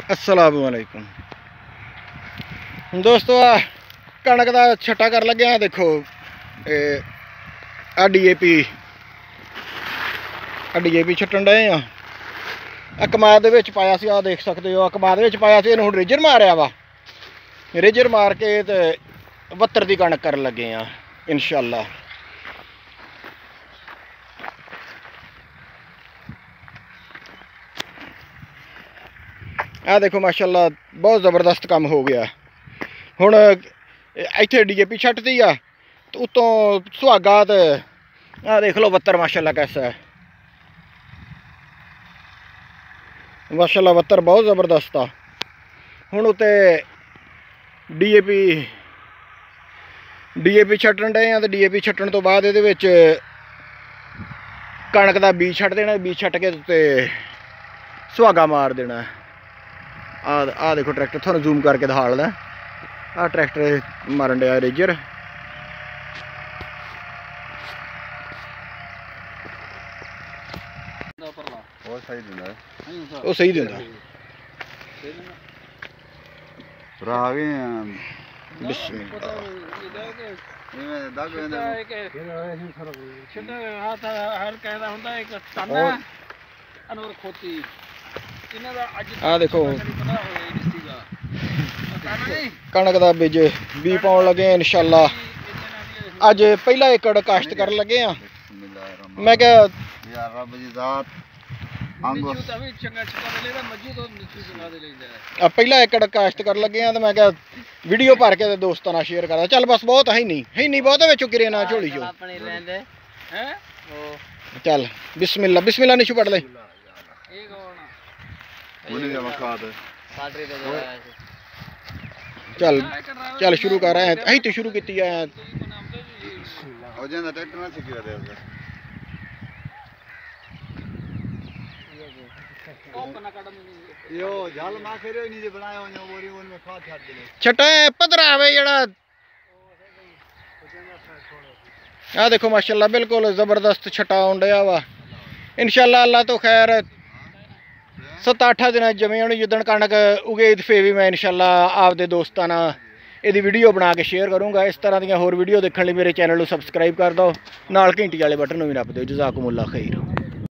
अस्सलामु अलैकुम दोस्तों, कणक का छट्टा कर लगे। देखो DAP छट्टन डे आ। कमाद पाया सी, देख सकते हो। कमाद पाया सी, इन्हूं रेजर मारिया वा। रेजर मार के ते 72 की कणक कर लगे आ इंशाअल्लाह। आ देखो माशाअल्लाह बहुत ज़बरदस्त काम हो गया। हुण इत्थे DAP छट्टती आ तो उत्तों सुहागा ते आ देख लो 72 माशाअल्लाह कैसा है। माशाअल्लाह 72 बहुत ज़बरदस्त आ। हुण उत्ते DAP छट्टन डे आ। तो DAP छट्टन तो बाद इहदे विच कणक दा बीज छट्ट देना। बीज छट्ट के ते सुहागा मार देना। आ देखो ट्रैक्टर, थोड़ा जूम करके दिखा लेना। आ ट्रैक्टर मारन डया रेजर। वो सही दिंदा। आ देखो कणक का बीज भी पाउण लगे इंशाअल्लाह। अज पहला एकड़ काश्त कर लगे हैं। मैं क्या पहला एकड़ काश्त कर लगे हैं। तो मैं क्या वीडियो भर के दोस्तों नाल शेयर करा। चल बस बहुत है नहीं बहुत विच गिरे ना झोली चो। चल बिस्मिल्लाह बिस्मिल्लाह निशु पढ़ ले। चल चल शुरू कर रहे हैं। अही तो शुरू की है। छटा पधरा वे जड़ा। आ देखो माशाअल्लाह बिल्कुल जबरदस्त छटा आउण डया वा। इंशाअल्लाह अल्लाह तो खैर 7-8 दिन जमे होनी। जिदन कणक उगे फिर भी मैं इंशाअल्लाह आपदे दोस्तां नाल इहदी वीडियो बना के शेयर करूँगा। इस तरह दी होर वीडियो देखने लिए मेरे चैनल को सबसक्राइब कर दो, नाल घंटी वाले बटन भी नप दो। जज़ाकुमुल्लाह खैर।